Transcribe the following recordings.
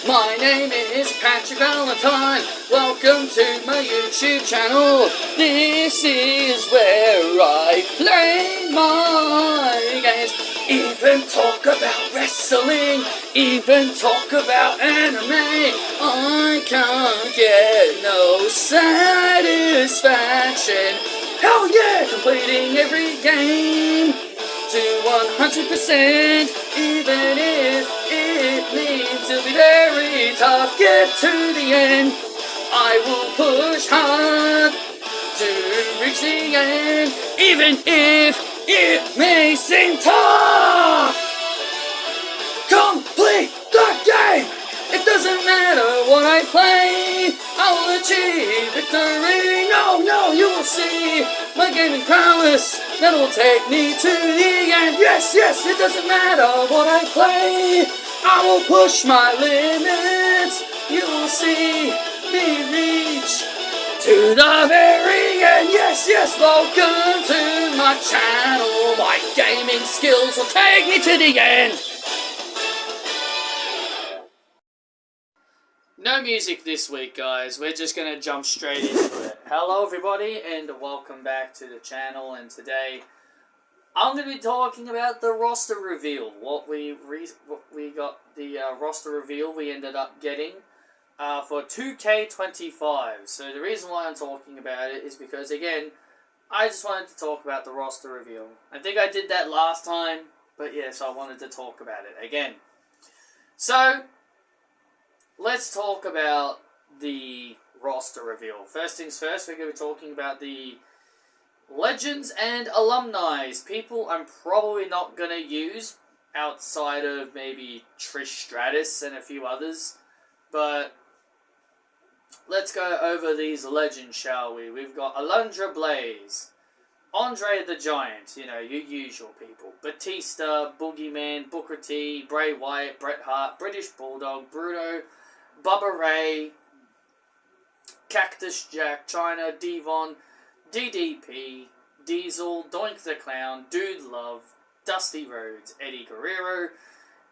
My name is Patrick Valentine. Welcome to my YouTube channel. This is where I play my games. Even talk about wrestling. Even talk about anime. I can't get no satisfaction. Hell yeah! Completing every game to 100%, even if it means it'll be very tough. Get to the end. I will push hard to reach the end, even if it may seem tough. Complete the game. It doesn't matter what I play, I will achieve victory. No, you will see my gaming prowess that will take me to the end. Yes, it doesn't matter what I play, I will push my limits. You will see me reach to the very end. Yes, welcome to my channel. My gaming skills will take me to the end. No music this week, guys. We're just going to jump straight into it. Hello, everybody, and welcome back to the channel. And today, I'm going to be talking about the roster reveal. What we got, the roster reveal we ended up getting for 2K25. So the reason why I'm talking about it is because, again, I just wanted to talk about the roster reveal. I think I did that last time, but yes, I wanted to talk about it again. So let's talk about the roster reveal. First things first, we're going to be talking about the legends and alumni. People I'm probably not going to use outside of maybe Trish Stratus and a few others. But let's go over these legends, shall we? We've got Alundra Blaze, Andre the Giant, you know, your usual people. Batista, Boogeyman, Booker T, Bray Wyatt, Bret Hart, British Bulldog, Bruno, Bubba Ray, Cactus Jack, China, Devon, DDP, Diesel, Doink the Clown, Dude Love, Dusty Rhodes, Eddie Guerrero,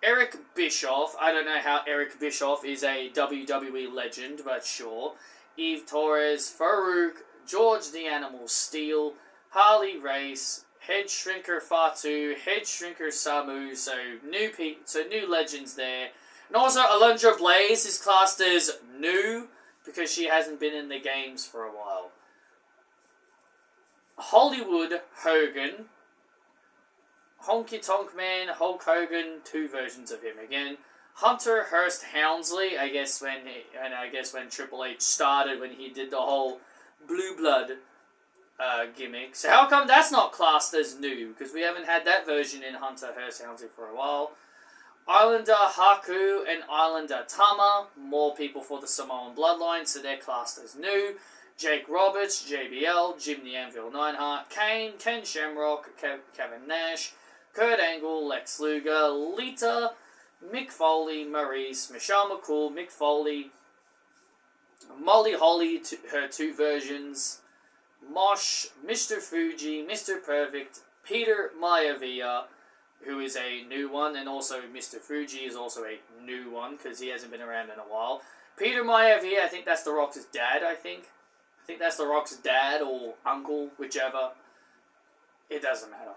Eric Bischoff. I don't know how Eric Bischoff is a WWE legend, but sure. Eve Torres, Farouk, George the Animal Steel, Harley Race, Head Shrinker Fatu, Head Shrinker Samu. So new legends there. And also, Alundra Blaze is classed as new because she hasn't been in the games for a while. Hollywood Hogan, Honky Tonk Man, Hulk Hogan, two versions of him again. Hunter Hearst Helmsley, I guess when Triple H started, when he did the whole Blue Blood gimmick. So how come that's not classed as new? Because we haven't had that version in Hunter Hearst Helmsley for a while. Islander Haku and Islander Tama, more people for the Samoan bloodline, so they're classed as new. Jake Roberts, JBL, Jim the Anvil Neidhart, Kane, Ken Shamrock, Kevin Nash, Kurt Angle, Lex Luger, Lita, Mick Foley, Maurice, Michelle McCool, Mick Foley, Molly Holly, her two versions, Mosh, Mr. Fuji, Mr. Perfect, Peter Maivia, who is a new one, and also Mr. Fuji is also a new one, because he hasn't been around in a while. Peter Maivia, I think that's The Rock's dad, I think that's The Rock's dad, or uncle, whichever. It doesn't matter.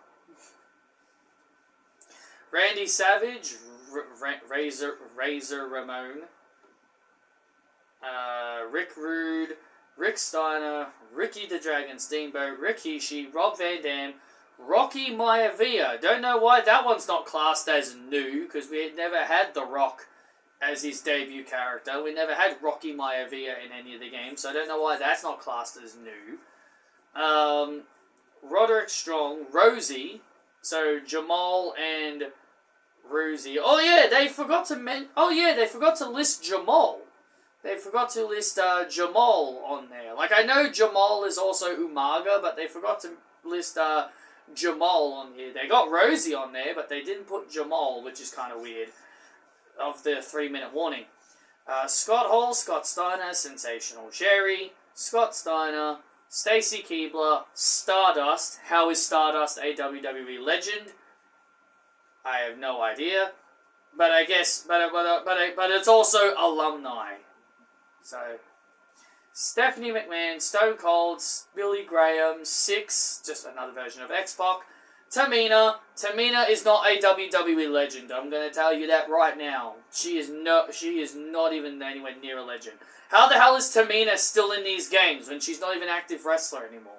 Randy Savage, Razor Ramon, Rick Rude, Rick Steiner, Ricky the Dragon Steamboat, Rikishi, Rob Van Dam, Rocky Maivia. Don't know why that one's not classed as new, because we had never had The Rock as his debut character. We never had Rocky Maivia in any of the games, so I don't know why that's not classed as new. Roderick Strong, Rosie, so Jamal and Rosie. Oh yeah, they forgot to list Jamal. They forgot to list Jamal on there. Like, I know Jamal is also Umaga, but they forgot to list Jamal on here. They got Rosie on there, but they didn't put Jamal, which is kind of weird, of the 3-minute warning. Scott Hall, Scott Steiner, Sensational Sherry, Scott Steiner, Stacy Keibler, Stardust. How is Stardust a WWE legend? I have no idea. but I guess, but it's also alumni. So, Stephanie McMahon, Stone Cold, Billy Graham, Six, just another version of X-Pac. Tamina is not a WWE legend. I'm going to tell you that right now. She is not even anywhere near a legend. How the hell is Tamina still in these games when she's not even an active wrestler anymore?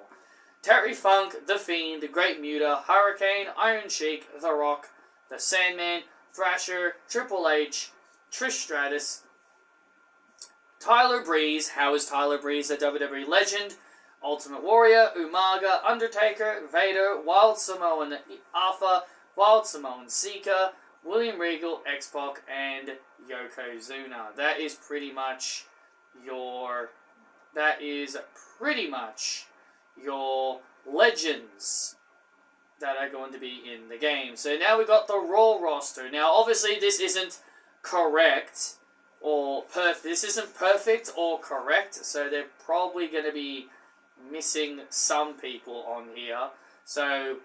Terry Funk, The Fiend, The Great Muta, Hurricane, Iron Sheik, The Rock, The Sandman, Thrasher, Triple H, Trish Stratus, Tyler Breeze. How is Tyler Breeze a WWE legend? Ultimate Warrior, Umaga, Undertaker, Vader, Wild Samoan Alpha, Wild Samoan Seeker, William Regal, X-Pac, and Yokozuna. That is pretty much your legends that are going to be in the game. So now we got the Raw roster. Now, obviously, this isn't correct or perfect. This isn't perfect or correct, so they're probably going to be missing some people on here. So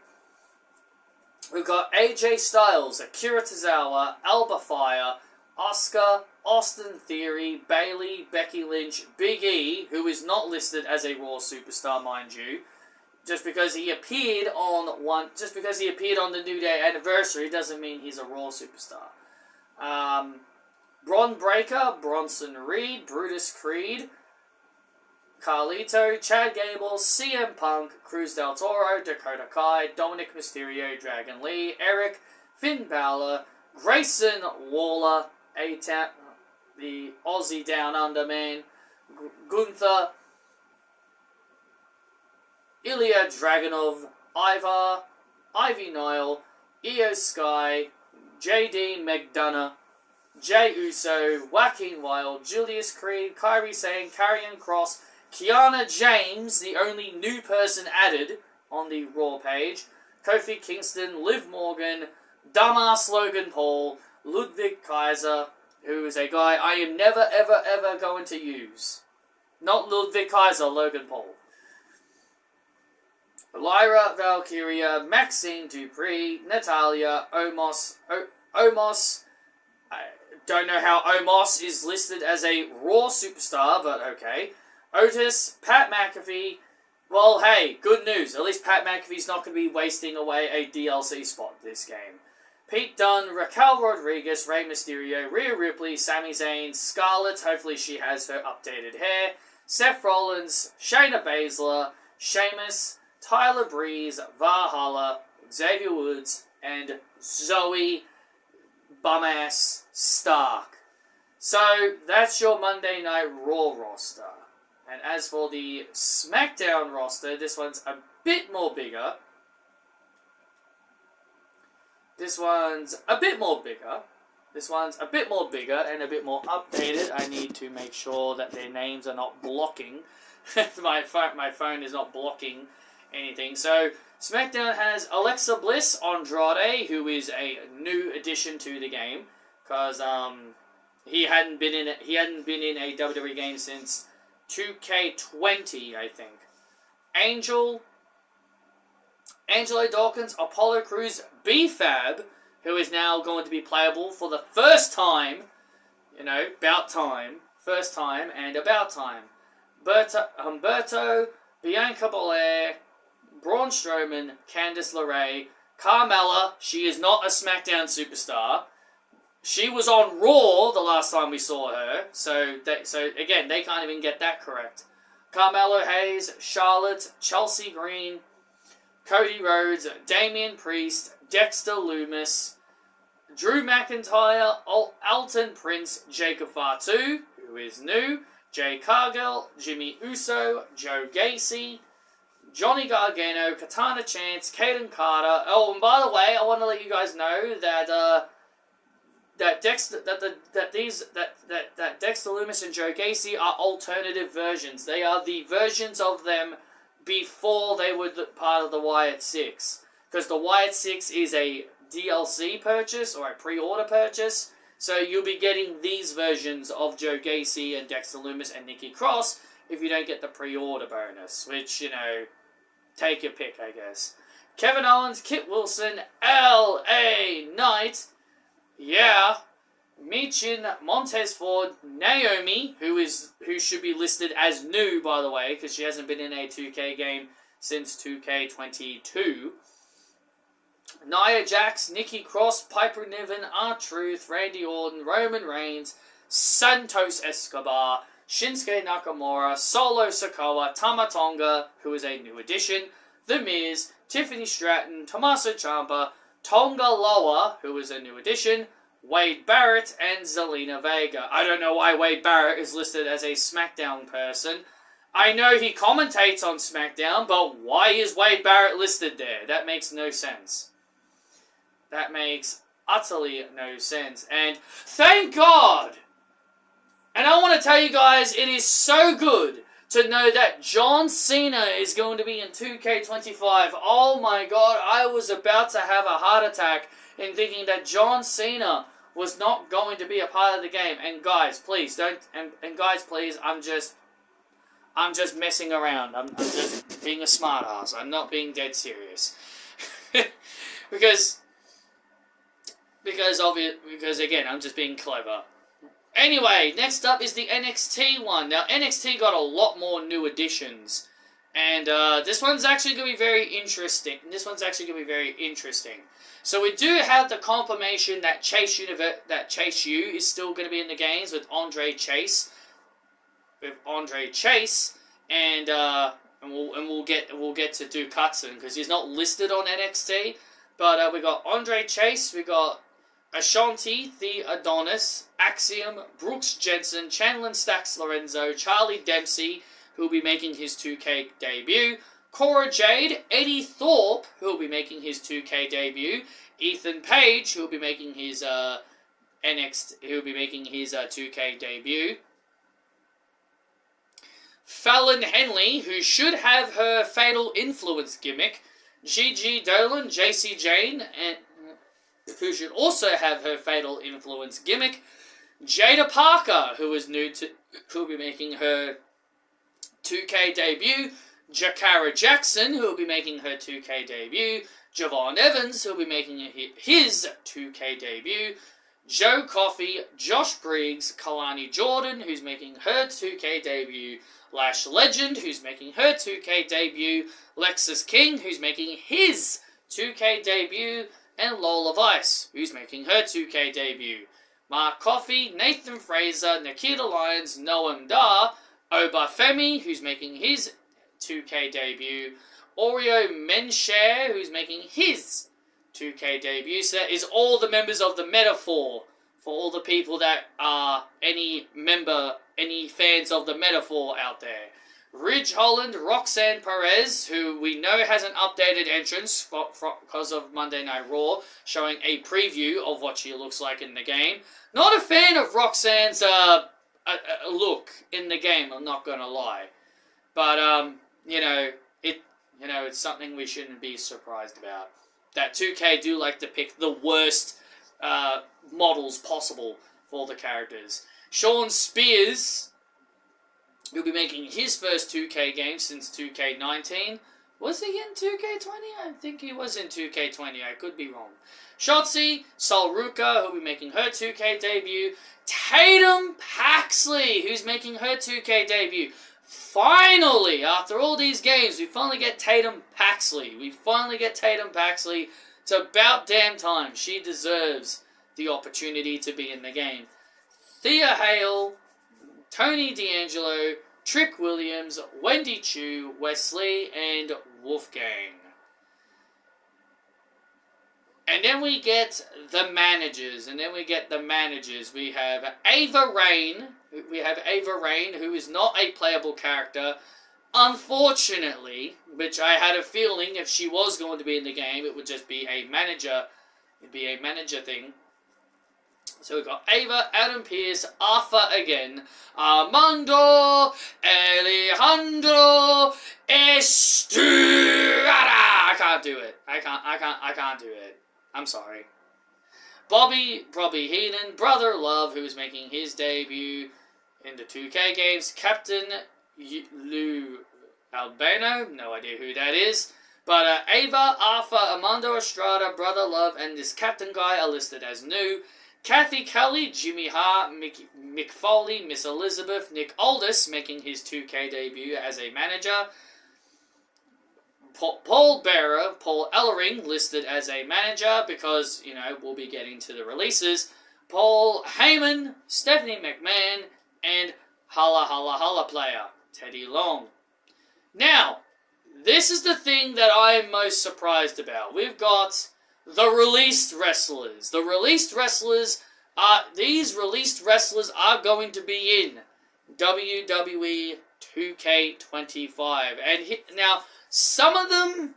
we've got AJ Styles, Akira Tozawa, Alba Fire, Asuka, Austin Theory, Bayley, Becky Lynch, Big E, who is not listed as a Raw superstar, mind you. Just because he appeared on the New Day anniversary doesn't mean he's a Raw superstar. Bron Breakker, Bronson Reed, Brutus Creed, Carlito, Chad Gable, CM Punk, Cruz del Toro, Dakota Kai, Dominic Mysterio, Dragon Lee, Eric, Finn Balor, Grayson Waller, A-Tap, the Aussie Down Under man, Gunther, Ilya Dragunov, Ivar, Ivy Nile, Io Sky, JD McDonough, Jay Uso, Joaquin Wilde, Julius Creed, Kairi Sane, Karrion Kross, Kiana James, the only new person added on the Raw page, Kofi Kingston, Liv Morgan, dumbass Logan Paul, Ludwig Kaiser, who is a guy I am never ever ever going to use. Not Ludwig Kaiser, Logan Paul. Lyra Valkyria, Maxine Dupree, Natalia, Omos. I don't know how Omos is listed as a Raw superstar, but okay. Otis, Pat McAfee. Well, hey, good news. At least Pat McAfee's not going to be wasting away a DLC spot this game. Pete Dunne, Raquel Rodriguez, Rey Mysterio, Rhea Ripley, Sami Zayn, Scarlett, hopefully she has her updated hair, Seth Rollins, Shayna Baszler, Sheamus, Tyler Breeze, Valhalla, Xavier Woods, and Zoe Bumass Stark. So, that's your Monday Night Raw roster. And as for the SmackDown roster, this one's a bit more bigger. This one's a bit more bigger and a bit more updated. I need to make sure that their names are not blocking. my phone is not blocking anything. So, SmackDown has Alexa Bliss, Andrade, who is a new addition to the game, because he hadn't been in a WWE game since 2K20, I think. Angelo Dawkins, Apollo Crews, B-Fab, who is now going to be playable for the first time. First time and about time. Humberto, Bianca Belair, Braun Strowman, Candice LeRae, Carmella. She is not a SmackDown superstar. She was on Raw the last time we saw her, so again, they can't even get that correct. Carmelo Hayes, Charlotte, Chelsea Green, Cody Rhodes, Damian Priest, Dexter Lumis, Drew McIntyre, Alton Prince, Jacob Fatu, who is new, Jay Cargill, Jimmy Uso, Joe Gacy, Johnny Gargano, Katana Chance, Kaden Carter. Oh, and by the way, I want to let you guys know that Dexter Lumis and Joe Gacy are alternative versions. They are the versions of them before they were part of the Wyatt Six. Because the Wyatt Six is a DLC purchase or a pre-order purchase. So you'll be getting these versions of Joe Gacy and Dexter Lumis and Nikki Cross if you don't get the pre-order bonus. Which, take your pick, I guess. Kevin Owens, Kit Wilson, L.A. Knight, Yeah. Michin, Montez Ford, Naomi, who should be listed as new, by the way, because she hasn't been in a 2K game since 2K22. Nia Jax, Nikki Cross, Piper Niven, R-Truth, Randy Orton, Roman Reigns, Santos Escobar, Shinsuke Nakamura, Solo Sikoa, Tama Tonga, who is a new addition, The Miz, Tiffany Stratton, Tommaso Ciampa, Tonga Loa, who is a new addition, Wade Barrett, and Zelina Vega. I don't know why Wade Barrett is listed as a SmackDown person. I know he commentates on SmackDown, but why is Wade Barrett listed there? That makes no sense. That makes utterly no sense. And thank God! And I want to tell you guys, it is so good to know that John Cena is going to be in 2K25. Oh my God, I was about to have a heart attack in thinking that John Cena was not going to be a part of the game. And guys, please don't. And guys, please, I'm just messing around. I'm just being a smartass. I'm not being dead serious. because again, I'm just being clever. Anyway, next up is the NXT one. Now, NXT got a lot more new additions. And this one's actually going to be very interesting. So we do have the confirmation that Chase U is still going to be in the games with Andre Chase. And we'll get to Duke Hudson because he's not listed on NXT. But we got Andre Chase, we got Ashanti, The Adonis, Axiom, Brooks Jensen, Chandler Stax Lorenzo, Charlie Dempsey, who will be making his 2K debut, Cora Jade, Eddie Thorpe, who will be making his 2K debut, Ethan Page, who will be making his 2K debut, Fallon Henley, who should have her Fatal Influence gimmick, Gigi Dolan, JC Jane, and who should also have her Fatal Influence gimmick, Jada Parker, who will be making her 2K debut, Jakara Jackson, who will be making her 2K debut, Javon Evans, who will be making his 2K debut, Joe Coffey, Josh Briggs, Kalani Jordan, who's making her 2K debut, Lash Legend, who's making her 2K debut, Lexus King, who's making his 2K debut, and Lola Vice, who's making her 2K debut. Mark Coffey, Nathan Fraser, Nikita Lyons, Noam Dar, Obafemi, who's making his 2K debut, Oreo Menshare, who's making his 2K debut. So that is all the members of the Metaphor, for all the people that are any fans of the Metaphor out there. Ridge Holland, Roxanne Perez, who we know has an updated entrance because of Monday Night Raw, showing a preview of what she looks like in the game. Not a fan of Roxanne's look in the game, I'm not gonna lie. But, it's something we shouldn't be surprised about. That 2K do like to pick the worst models possible for the characters. Sean Spears, who'll be making his first 2K game since 2K19. Was he in 2K20? I think he was in 2K20. I could be wrong. Shotzi, Sol Ruka, who'll be making her 2K debut. Tatum Paxley, who's making her 2K debut. Finally, after all these games, we finally get Tatum Paxley. It's about damn time. She deserves the opportunity to be in the game. Thea Hale, Tony D'Angelo, Trick Williams, Wendy Chu, Wesley, and Wolfgang. And then we get the managers. We have Ava Raine. Who is not a playable character. Unfortunately, which I had a feeling if she was going to be in the game, it would just be a manager. It'd be a manager thing. So we've got Ava, Adam Pearce, Arthur again, Armando, Alejandro, Estrada. I can't do it. I can't do it. I'm sorry. Bobby Heenan, Brother Love, who is making his debut in the 2K games. Captain Lou Albano, no idea who that is. But Ava, Arthur, Armando Estrada, Brother Love, and this captain guy are listed as new. Kathy Kelly, Jimmy Hart, Mick Foley, Miss Elizabeth, Nick Aldis making his 2K debut as a manager. Paul Bearer, Paul Ellering listed as a manager because, we'll be getting to the releases. Paul Heyman, Stephanie McMahon, and Hala Hala Hala player, Teddy Long. Now, this is the thing that I'm most surprised about. We've got the released wrestlers. The released wrestlers these released wrestlers are going to be in WWE 2K25. And now, some of them,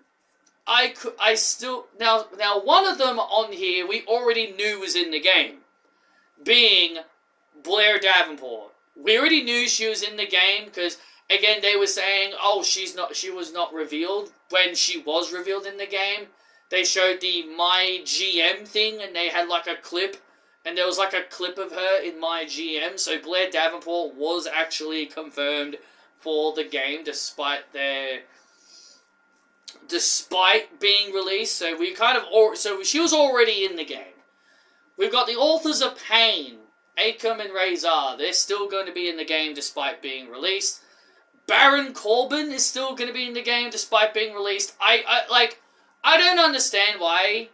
now one of them on here we already knew was in the game, being Blair Davenport. We already knew she was in the game because, again, they were saying, she was not revealed. When she was revealed in the game, they showed the My GM thing, and they had like a clip, and there was like a clip of her in My GM, so Blair Davenport was actually confirmed for the game, despite being released. So so she was already in the game. We've got the Authors of Pain, Akam and Razor. They're still going to be in the game despite being released. Baron Corbin is still going to be in the game despite being released. I don't understand why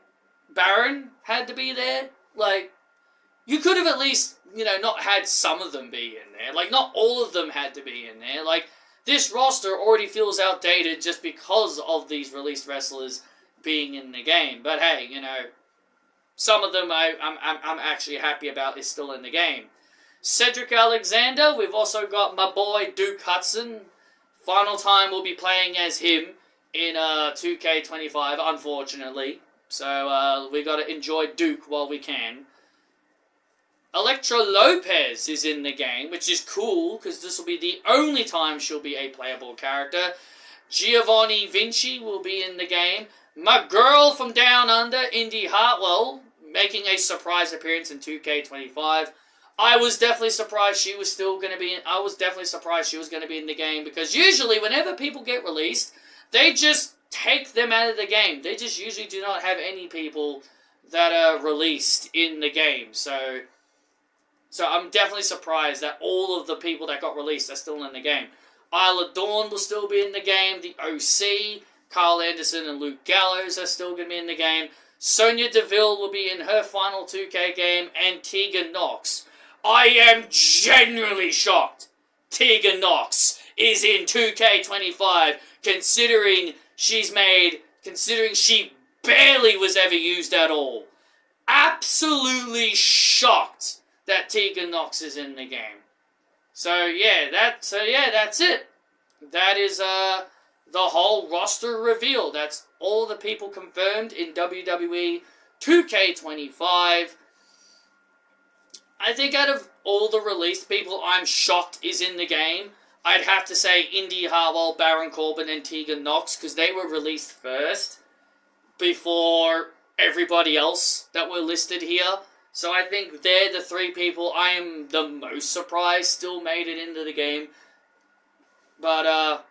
Baron had to be there. Like, you could have at least, not had some of them be in there. Like, not all of them had to be in there. Like, this roster already feels outdated just because of these released wrestlers being in the game. But hey, some of them I'm actually happy about is still in the game. Cedric Alexander, we've also got my boy Duke Hudson. Final time we'll be playing as him in 2K25, unfortunately. So we got to enjoy Duke while we can. Elektra Lopez is in the game, which is cool, because this will be the only time she'll be a playable character. Giovanni Vinci will be in the game. My girl from Down Under, Indy Hartwell, making a surprise appearance in 2K25. I was definitely surprised she was still going to be in... I was definitely surprised she was going to be in the game, because usually whenever people get released, they just take them out of the game. They just usually do not have any people that are released in the game. So I'm definitely surprised that all of the people that got released are still in the game. Isla Dawn will still be in the game. The OC, Carl Anderson and Luke Gallows are still going to be in the game. Sonya Deville will be in her final 2K game. And Tegan Nox. I am genuinely shocked Tegan Nox is in 2K25, considering she barely was ever used at all. Absolutely shocked that Tegan Nox is in the game. So that's it. That is the whole roster reveal. That's all the people confirmed in WWE 2K25. I think out of all the released people I'm shocked is in the game, I'd have to say Indy Hartwell, Baron Corbin, and Tegan Nox, because they were released first before everybody else that were listed here. So I think they're the three people I am the most surprised still made it into the game. But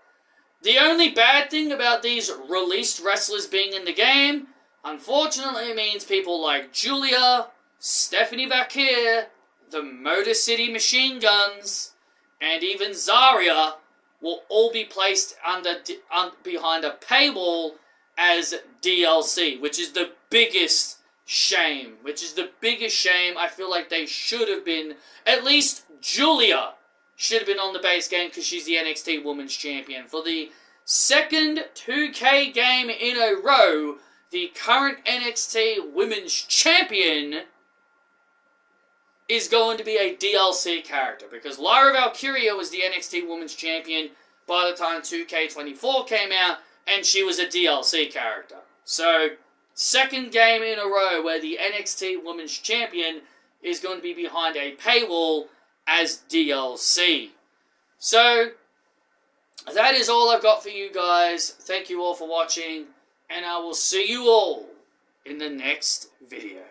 the only bad thing about these released wrestlers being in the game, unfortunately, means people like Julia, Stephanie Vakir, the Motor City Machine Guns, and even Zarya will all be placed behind a paywall as DLC, which is the biggest shame. I feel like they should have been, at least Julia should have been on the base game because she's the NXT Women's Champion. For the second 2K game in a row, the current NXT Women's Champion is going to be a DLC character, because Lyra Valkyria was the NXT Women's Champion by the time 2K24 came out, and she was a DLC character. So, second game in a row where the NXT Women's Champion is going to be behind a paywall as DLC. So, that is all I've got for you guys. Thank you all for watching, and I will see you all in the next video.